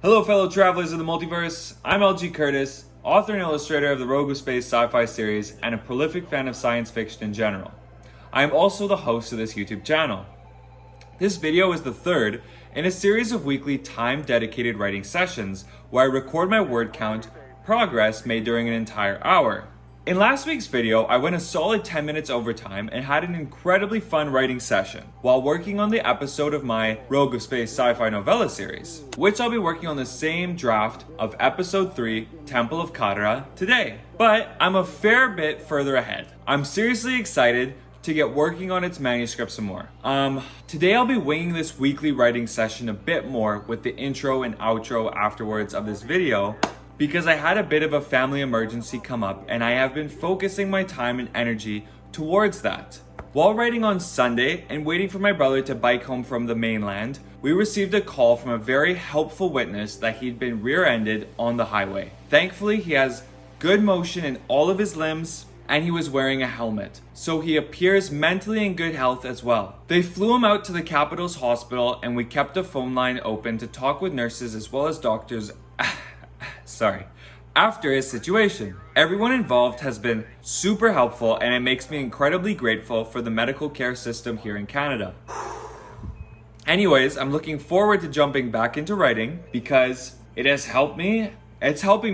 Hello fellow travelers of the multiverse, I'm LG Curtis, author and illustrator of the Rogue of Space sci-fi series and a prolific fan of science fiction in general. I am also the host of this YouTube channel. This video is the third in a series of weekly time-dedicated writing sessions where I record my word count progress made during an entire hour. In last week's video, I went a solid 10 minutes overtime and had an incredibly fun writing session while working on the episode of my Rogue of Space sci-fi novella series, which I'll be working on the same draft of episode 3, Temple of Kara, today. But I'm a fair bit further ahead. I'm seriously excited to get working on its manuscript some more. Today I'll be winging this weekly writing session a bit more with the intro and outro afterwards of this video, because I had a bit of a family emergency come up and I have been focusing my time and energy towards that. While writing on Sunday and waiting for my brother to bike home from the mainland, we received a call from a very helpful witness that he'd been rear-ended on the highway. Thankfully, he has good motion in all of his limbs and he was wearing a helmet, so he appears mentally in good health as well. They flew him out to the capital's hospital and we kept a phone line open to talk with nurses as well as doctors after his situation. Everyone involved has been super helpful and it makes me incredibly grateful for the medical care system here in Canada. Anyways, I'm looking forward to jumping back into writing because it's helping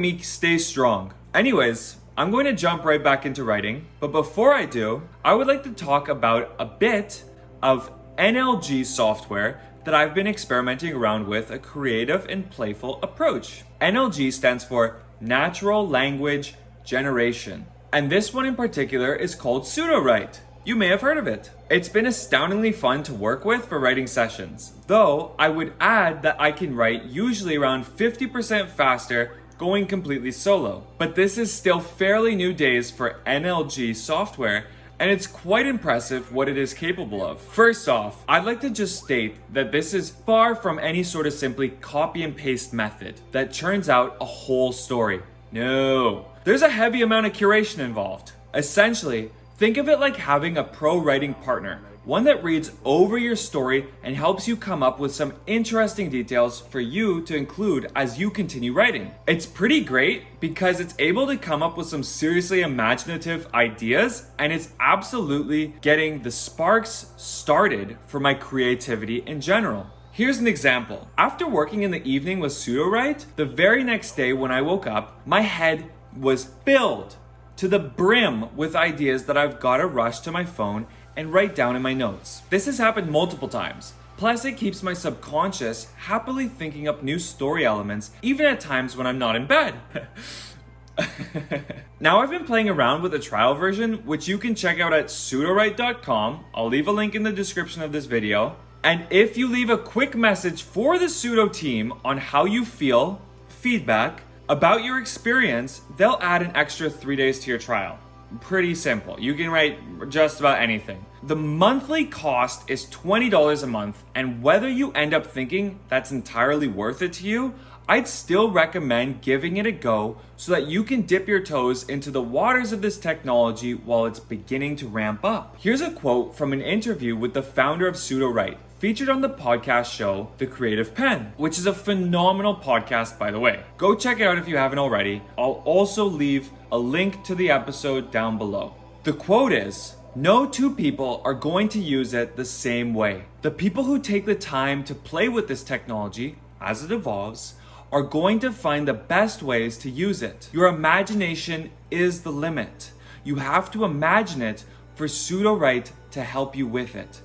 me stay strong. Anyways, I'm going to jump right back into writing, but before I do, I would like to talk about a bit of NLG software that I've been experimenting around with a creative and playful approach. NLG stands for Natural Language Generation. And this one in particular is called SudoWrite. You may have heard of it. It's been astoundingly fun to work with for writing sessions. Though, I would add that I can write usually around 50% faster going completely solo. But this is still fairly new days for NLG software, and it's quite impressive what it is capable of. First off, I'd like to just state that this is far from any sort of simply copy and paste method that churns out a whole story. No, there's a heavy amount of curation involved. Essentially, think of it like having a pro writing partner, one that reads over your story and helps you come up with some interesting details for you to include as you continue writing. It's pretty great because it's able to come up with some seriously imaginative ideas, and it's absolutely getting the sparks started for my creativity in general. Here's an example. After working in the evening with SudoWrite, the very next day when I woke up, my head was filled to the brim with ideas that I've got to rush to my phone and write down in my notes. This has happened multiple times. Plus, it keeps my subconscious happily thinking up new story elements, even at times when I'm not in bed. Now, I've been playing around with a trial version, which you can check out at SudoWrite.com. I'll leave a link in the description of this video. And if you leave a quick message for the Sudo team on how you feel, feedback about your experience, they'll add an extra 3 days to your trial. Pretty simple. You can write just about anything. The monthly cost is $20 a month, and whether you end up thinking that's entirely worth it to you, I'd still recommend giving it a go so that you can dip your toes into the waters of this technology while it's beginning to ramp up. Here's a quote from an interview with the founder of SudoWrite, featured on the podcast show The Creative Pen, which is a phenomenal podcast, by the way. Go check it out if you haven't already. I'll also leave a link to the episode down below. The quote is, "No two people are going to use it the same way. The people who take the time to play with this technology as it evolves are going to find the best ways to use it. Your imagination is the limit. You have to imagine it for SudoWrite to help you with it."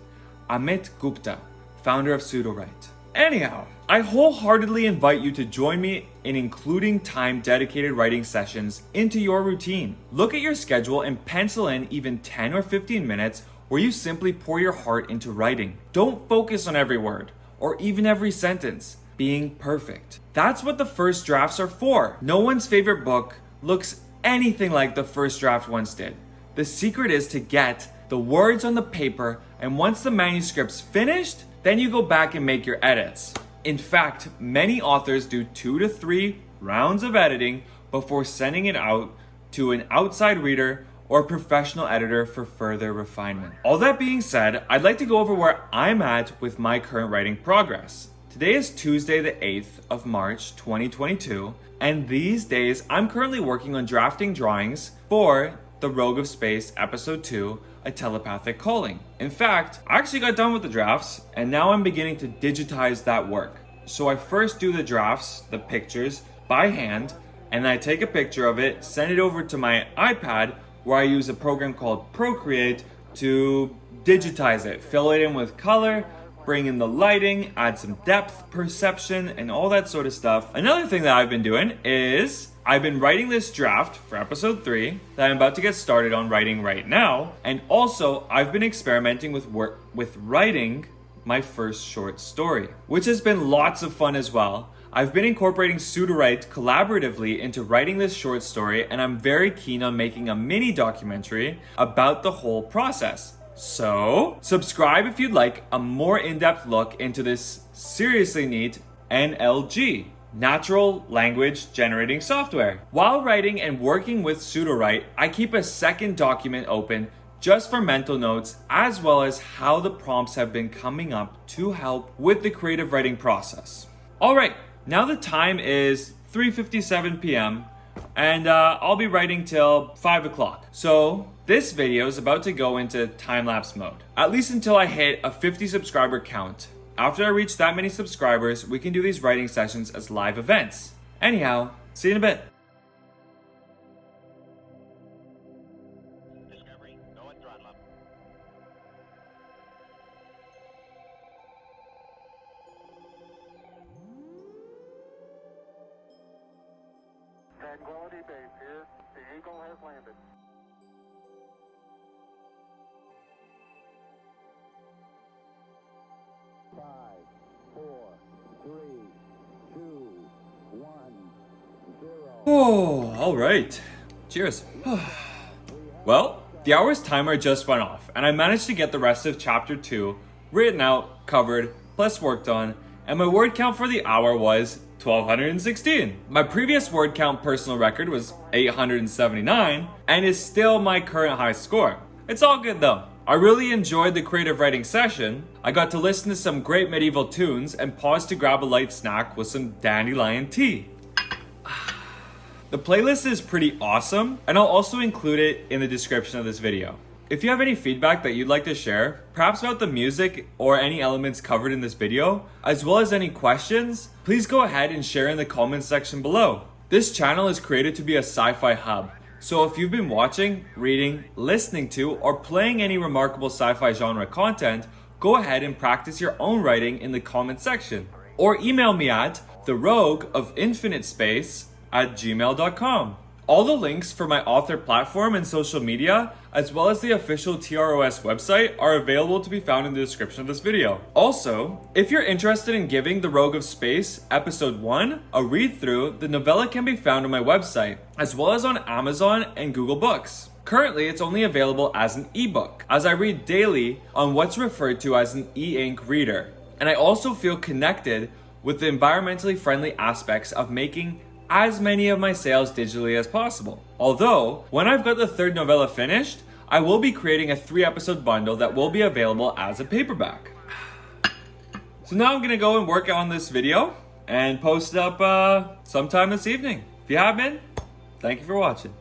Amit Gupta, founder of SudoWrite. Anyhow, I wholeheartedly invite you to join me in including time-dedicated writing sessions into your routine. Look at your schedule and pencil in even 10 or 15 minutes where you simply pour your heart into writing. Don't focus on every word or even every sentence being perfect. That's what the first drafts are for. No one's favorite book looks anything like the first draft once did. The secret is to get the words on the paper, and once the manuscript's finished, then you go back and make your edits. In fact, many authors do 2 to 3 rounds of editing before sending it out to an outside reader or professional editor for further refinement. All that being said, I'd like to go over where I'm at with my current writing progress. Today is Tuesday the 8th of March 2022, and these days I'm currently working on drafting drawings for The Rogue of Space Episode 2, A Telepathic Calling. In fact, I actually got done with the drafts, and now I'm beginning to digitize that work. So I first do the drafts, the pictures, by hand, and then I take a picture of it, send it over to my iPad, where I use a program called Procreate to digitize it, fill it in with color, bring in the lighting, add some depth perception, and all that sort of stuff. Another thing that I've been doing is I've been writing this draft for episode 3 that I'm about to get started on writing right now. And also I've been experimenting with writing my first short story, which has been lots of fun as well. I've been incorporating SudoWrite collaboratively into writing this short story, and I'm very keen on making a mini documentary about the whole process. So, subscribe if you'd like a more in-depth look into this seriously neat NLG, natural language generating software. While writing and working with SudoWrite, I keep a second document open just for mental notes, as well as how the prompts have been coming up to help with the creative writing process. All right, now the time is 3:57 p.m. and I'll be writing till 5 o'clock. So this video is about to go into time-lapse mode, at least until I hit a 50 subscriber count. After I reach that many subscribers, we can do these writing sessions as live events. Anyhow, see you in a bit. Discovery, go and throttle up. Tranquility Base here. The Eagle has landed. Five, four, three, two, one, zero. Oh, all right. Cheers. Well, the hour's timer just went off, and I managed to get the rest of chapter 2 written out, covered, plus worked on, and my word count for the hour was 1,216. My previous word count personal record was 879, and is still my current high score. It's all good though. I really enjoyed the creative writing session. I got to listen to some great medieval tunes and pause to grab a light snack with some dandelion tea. The playlist is pretty awesome, and I'll also include it in the description of this video. If you have any feedback that you'd like to share, perhaps about the music or any elements covered in this video, as well as any questions, please go ahead and share in the comments section below. This channel is created to be a sci-fi hub, so if you've been watching, reading, listening to, or playing any remarkable sci-fi genre content, go ahead and practice your own writing in the comment section, or email me at therogueofinfinitespace@gmail.com. All the links for my author platform and social media, as well as the official TROS website, are available to be found in the description of this video. Also, if you're interested in giving The Rogue of Space Episode 1 a read-through, the novella can be found on my website, as well as on Amazon and Google Books. Currently, it's only available as an ebook, as I read daily on what's referred to as an e-ink reader. And I also feel connected with the environmentally friendly aspects of making as many of my sales digitally as possible. Although, when I've got the third novella finished, I will be creating a 3-episode bundle that will be available as a paperback. So now I'm gonna go and work on this video and post it up sometime this evening. If you have been, thank you for watching.